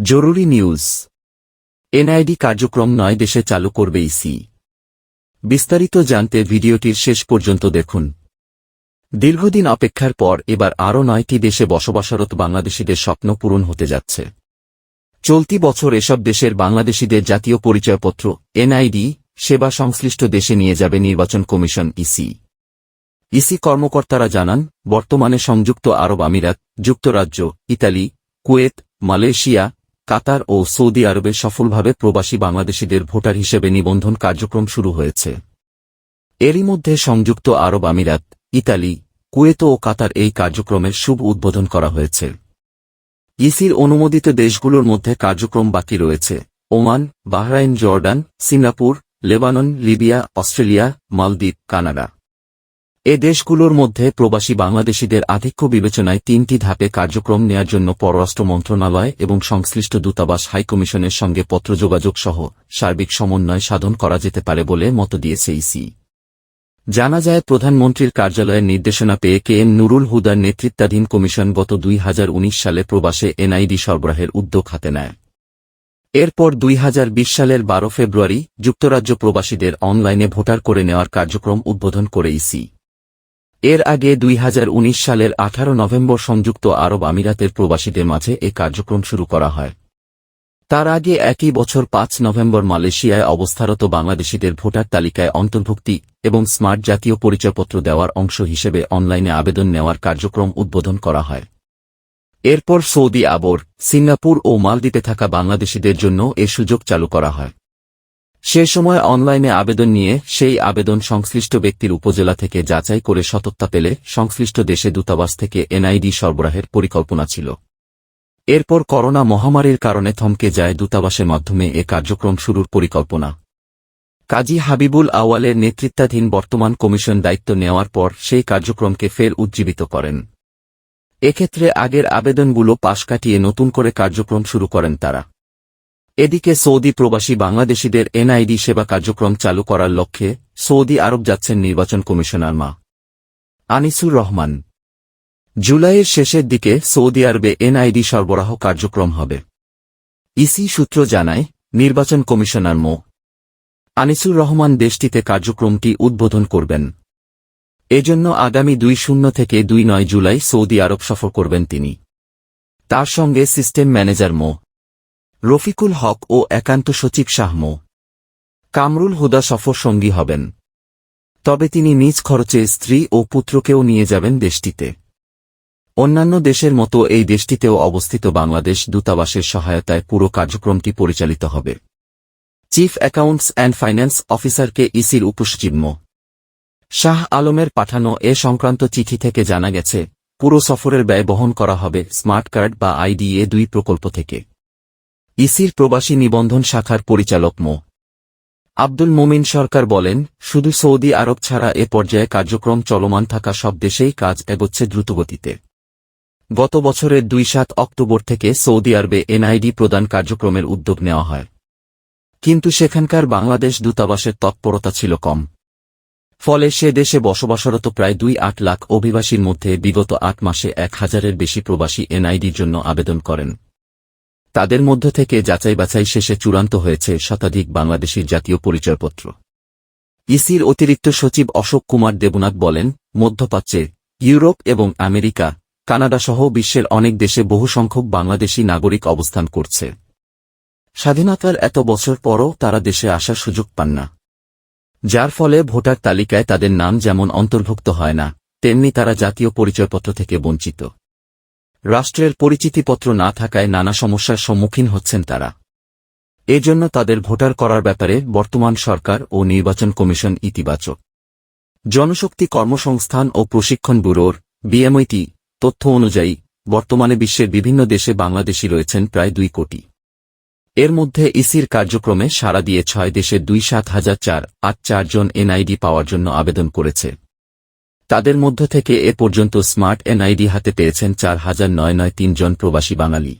জরুরি news. NID কার্যক্রম 9 দেশে চালু করবে ইসি। বিস্তারিত জানতে ভিডিওটির শেষ পর্যন্ত দেখুন। দীর্ঘদিন অপেক্ষার পর এবার আরও 9টি দেশে বসবাসরত বাংলাদেশিদের স্বপ্ন পূরণ হতে যাচ্ছে। চলতি বছর এসব দেশের বাংলাদেশিদের জাতীয় পরিচয়পত্র এনআইডি সেবা সংশ্লিষ্ট দেশে নিয়ে যাবে নির্বাচন কমিশন ইসি কর্মকর্তারা জানান, বর্তমানে সংযুক্ত আরব আমিরাত, যুক্তরাজ্য, ইতালি, কুয়েত, মালয়েশিয়া, কাতার ও সৌদি আরবে সফলভাবে প্রবাসী বাংলাদেশিদের ভোটার হিসেবে নিবন্ধন কার্যক্রম শুরু হয়েছে। এরই মধ্যে সংযুক্ত আরব আমিরাত, ইতালি, কুয়েত ও কাতার এই কার্যক্রমের শুভ উদ্বোধন করা হয়েছে। ইসির অনুমোদিত দেশগুলোর মধ্যে কার্যক্রম বাকি রয়েছে Oman, Bahrain, Jordan, Singapore, Lebanon, Libya, Australia, মালদ্বীপ, কানাডা। এ দেশগুলোর মধ্যে প্রবাসী বাংলাদেশিদের আধিক্য বিবেচনায় 3টি ধাপে কার্যক্রম নেয়ার জন্য পররাষ্ট্র মন্ত্রণালয় এবং সংশ্লিষ্ট দূতাবাস হাইকমিশনের সঙ্গে পত্রযোগাযোগ সহ সার্বিক সমন্বয় সাধন করা যেতে পারে বলে মত দিয়েছে ইসি। জানা যায়, প্রধানমন্ত্রীর কার্যালয়ের নির্দেশনা পেয়ে কেএম নুরুল হুদার নেতৃত্বাধীন কমিশন গত 2019 সালে প্রবাসে এনআইডি সরবরাহের উদ্যোগ হাতে নেয়। এরপর 2020 সালের 12 ফেব্রুয়ারি যুক্তরাজ্য প্রবাসীদের অনলাইনে ভোটার করে নেওয়ার কার্যক্রম উদ্বোধন করে ইসি। এর আগে 2019 সালের 18 নভেম্বর সংযুক্ত আরব আমিরাতের প্রবাসীদের মাঝে এ কার্যক্রম শুরু করা হয়। তার আগে একই বছর 5 নভেম্বর মালয়েশিয়ায় অবস্থারত বাংলাদেশিদের ভোটার তালিকায় অন্তর্ভুক্তি এবং স্মার্ট জাতীয় পরিচয়পত্র দেওয়ার অংশ হিসেবে অনলাইনে আবেদন নেওয়ার কার্যক্রম উদ্বোধন করা হয়। এরপর সৌদি আরব, সিঙ্গাপুর ও মালদ্বীপে থাকা বাংলাদেশিদের জন্য এ সুযোগ চালু করা হয়। সে সময় অনলাইনে আবেদন নিয়ে সেই আবেদন সংশ্লিষ্ট ব্যক্তির উপজেলা থেকে যাচাই করে সততা পেলে সংশ্লিষ্ট দেশে দূতাবাস থেকে এনআইডি সরবরাহের পরিকল্পনা ছিল। এরপর করোনা মহামারীর কারণে থমকে যায় দূতাবাসের মাধ্যমে এ কার্যক্রম শুরুর পরিকল্পনা। কাজী হাবিবুল আওয়ালের নেতৃত্বাধীন বর্তমান কমিশন দায়িত্ব নেওয়ার পর সেই কার্যক্রমকে ফের উজ্জীবিত করেন। এক্ষেত্রে আগের আবেদনগুলো পাশ কাটিয়ে নতুন করে কার্যক্রম শুরু করেন তারা। এদিকে সৌদি প্রবাসী বাংলাদেশিদের এনআইডি সেবা কার্যক্রম চালু করার লক্ষ্যে সৌদি আরব যাচ্ছেন নির্বাচন কমিশনার আনিসুর রহমান। জুলাইয়ের শেষের দিকে সৌদি আরবে এনআইডি সরবরাহ কার্যক্রম হবে। ইসি সূত্র জানায়, নির্বাচন কমিশনার আনিসুর রহমান দেশটিতে কার্যক্রমটি উদ্বোধন করবেন। এজন্য আগামী 20 থেকে 29 জুলাই সৌদি আরব সফর করবেন তিনি। তার সঙ্গে সিস্টেম ম্যানেজার রফিকুল হক ও একান্ত সচিব শাহ কামরুল হুদা সফর সঙ্গী হবেন। তবে তিনি নিজ খরচে স্ত্রী ও পুত্রকেও নিয়ে যাবেন দেশটিতে। অন্যান্য দেশের মতো এই দেশটিতেও অবস্থিত বাংলাদেশ দূতাবাসের সহায়তায় পুরো কার্যক্রমটি পরিচালিত হবে। চিফ অ্যাকাউন্টস অ্যান্ড ফাইন্যান্স অফিসারকে ইসির উপসচিব শাহ আলমের পাঠানো এ সংক্রান্ত চিঠি থেকে জানা গেছে, পুরো সফরের ব্যয় বহন করা হবে স্মার্ট কার্ড বা আইডিএ 2 প্রকল্প থেকে। ইসির প্রবাসী নিবন্ধন শাখার পরিচালক আব্দুল মোমিন সরকার বলেন, শুধু সৌদি আরব ছাড়া এ পর্যায়ে কার্যক্রম চলমান থাকা সব দেশেই কাজ এগোচ্ছে দ্রুতগতিতে। গত বছরের 2 অক্টোবর থেকে সৌদি আরবে এনআইডি প্রদান কার্যক্রমের উদ্যোগ নেওয়া হয়, কিন্তু সেখানকার বাংলাদেশ দূতাবাসের তৎপরতা ছিল কম। ফলে সে দেশে বসবাসরত প্রায় 2.8 লাখ অভিবাসীর মধ্যে বিগত 8 মাসে 1000-এর বেশি প্রবাসী এনআইডির জন্য আবেদন করেন। তাদের মধ্য থেকে যাচাই বাছাই শেষে চূড়ান্ত হয়েছে শতাধিক বাংলাদেশীর জাতীয় পরিচয়পত্র। ইসির অতিরিক্ত সচিব অশোক কুমার দেবনাথ বলেন, মধ্যপ্রাচ্যে, ইউরোপ এবং আমেরিকা, কানাডা সহ বিশ্বের অনেক দেশে বহু সংখ্যক বাংলাদেশী নাগরিক অবস্থান করছে। স্বাধীনতার এত বছর পরও তারা দেশে আসার সুযোগ পান না, যার ফলে ভোটার তালিকায় তাদের নাম যেমন অন্তর্ভুক্ত হয় না, তেমনি তারা জাতীয় পরিচয়পত্র থেকে বঞ্চিত। রাষ্ট্রের পরিচিতিপত্র না থাকায় নানা সমস্যার সম্মুখীন হচ্ছেন তারা। এজন্য তাদের ভোটার করার ব্যাপারে বর্তমান সরকার ও নির্বাচন কমিশন ইতিবাচক। জনশক্তি কর্মসংস্থান ও প্রশিক্ষণ ব্যুরোর বিএমইটি তথ্য অনুযায়ী বর্তমানে বিশ্বের বিভিন্ন দেশে বাংলাদেশী রয়েছেন প্রায় 2 কোটি। এর মধ্যে ইসির কার্যক্রমে সাড়া দিয়ে 6 দেশের 27,484 জন এনআইডি পাওয়ার জন্য আবেদন করেছে। তাদের মধ্য থেকে এ পর্যন্ত স্মার্ট এনআইডি হাতে পেয়েছেন 4,993 জন প্রবাসী বাঙালি।